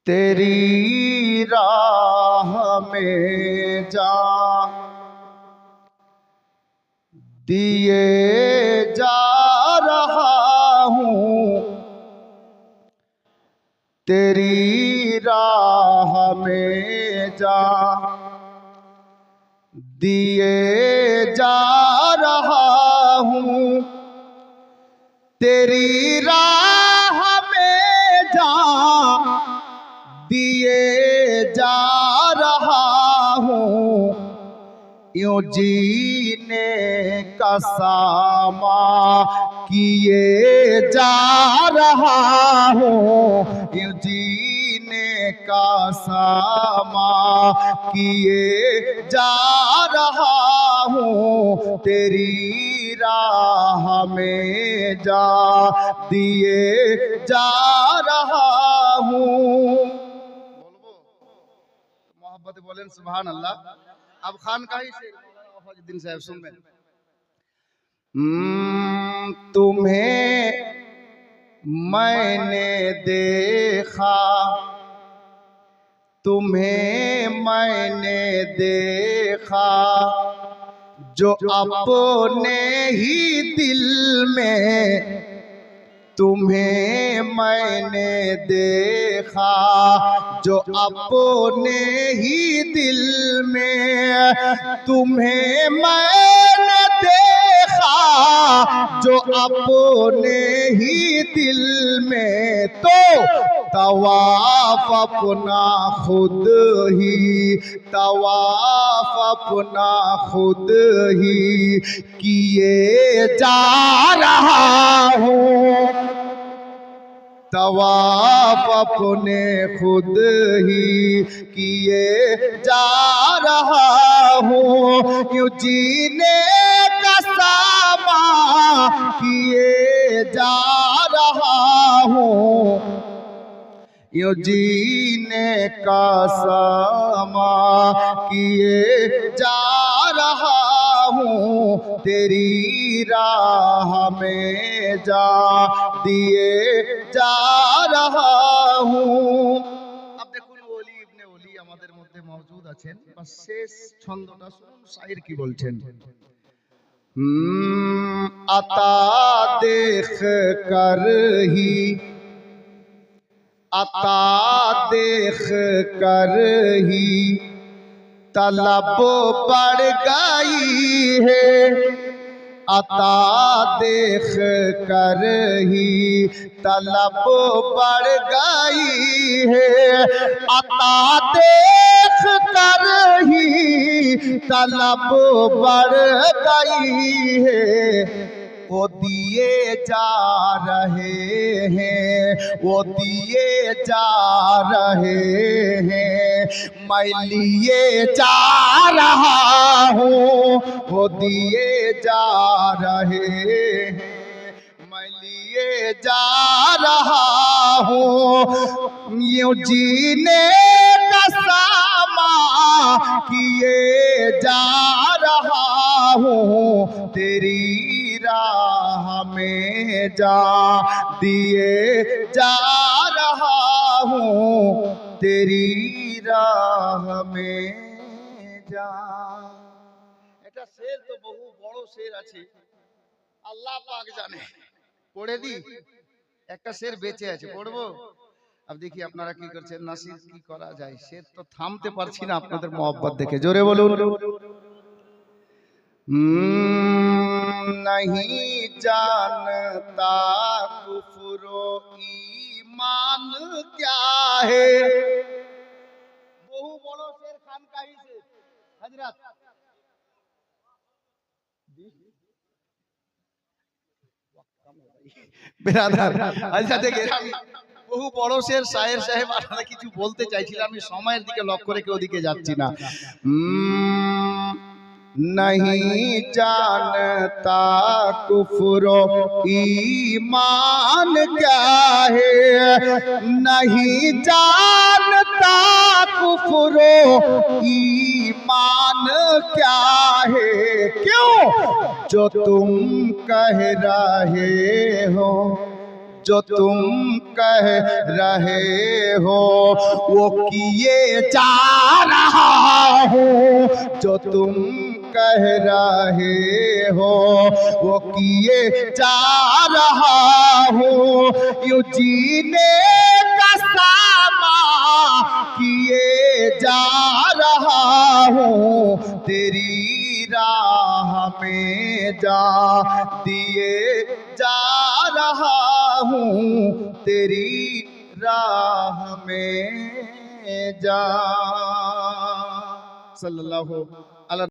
तेरी राह में जा दिए जा रहा हूँ, तेरी राह में जा दिए जा रहा हूँ, तेरी राह में जा दिए जा रहा हूँ, यूं जीने का सामा किए जा रहा हूँ, यूं जीने का सामा किए जा रहा हूँ, तेरी राह में जा दिए जा रहा हूँ। मोहब्बत बोलें सुभान अल्लाह। अब खान का ही शेर दिन साहब सुन में। तुम्हें मैंने देखा, तुम्हें मैंने देखा, जो अपने ही दिल में, तुम्हें मैंने देखा, जो अपने ही दिल में, तुम्हें मैंने देखा, जो अपने ही दिल में, तो तवाफ अपना खुद ही, तवाफ अपना खुद ही किए जा रहा हूँ, तवाफ अपने खुद ही किए जा रहा हूँ, यूं जीने का सामा किए जा रहा हूँ, यूं जीने का सामा किए जा रहा हूँ, तेरी राह में जा दिए जा रहा हूँ। अब देखুন ওলি ইবনে ওলি আমাদের মধ্যে মওজুদ আছেন, বাস শেষ ছন্দটা শুনুন শায়ের কি বলছেন। আতা দেখ कर ही, अता देख कर ही तलब बढ़ गई है, अता देख कर ही तलब बढ़ गई है, अता देख कर ही तलब बढ़ गई है, वो दिए जा रहे हैं, वो दिए जा रहे हैं, मैं लिए जा रहा हूँ, वो दिए जा रहे हैं, मैं लिए जा रहा हूँ, यूं जीने का सामा किए जा रहा हूँ, तेरी राह में जा दिए जा रहा हूँ, तेरी राह में जा। এটা শের তো বহু বড় শের আছে, আল্লাহ পাক জানে। পড়ে দি, একটা শের বেঁচে আছে, পড়বো। अब देखिए আপনারা কি করছেন, নাসির কি করা যায়, শের তো থামতে পারছি না আপনাদের मोहब्बत দেখে, জোরে বলুন। नहीं जानता कुफ्र ईमान क्या है, बहु बड़ो शेर खान का ही शेर हजरत बिरादर हजरत गिरामी বহু বড় শের শায়ের সাহেব আপনারা কিছু বলতে চাইছিলেন, আমি সময়ের দিকে লক্ষ্য রেখে ওদিকে যাচ্ছি না। नहीं जानता कुफ्र ईमान क्या है, नहीं जानता कुफ्र ईमान मान क्या है, क्यों जो तुम कह रहे हो, जो तुम कह रहे हो वो किए जा रहा हूँ, जो तुम कह रहे हो वो किए जा रहा हूँ। यूं जीने का सामा किए जा रहा हूँ, तेरी राह में जा दिए जा रहा हूँ, तेरी राह में जा। सल्लल्लाहु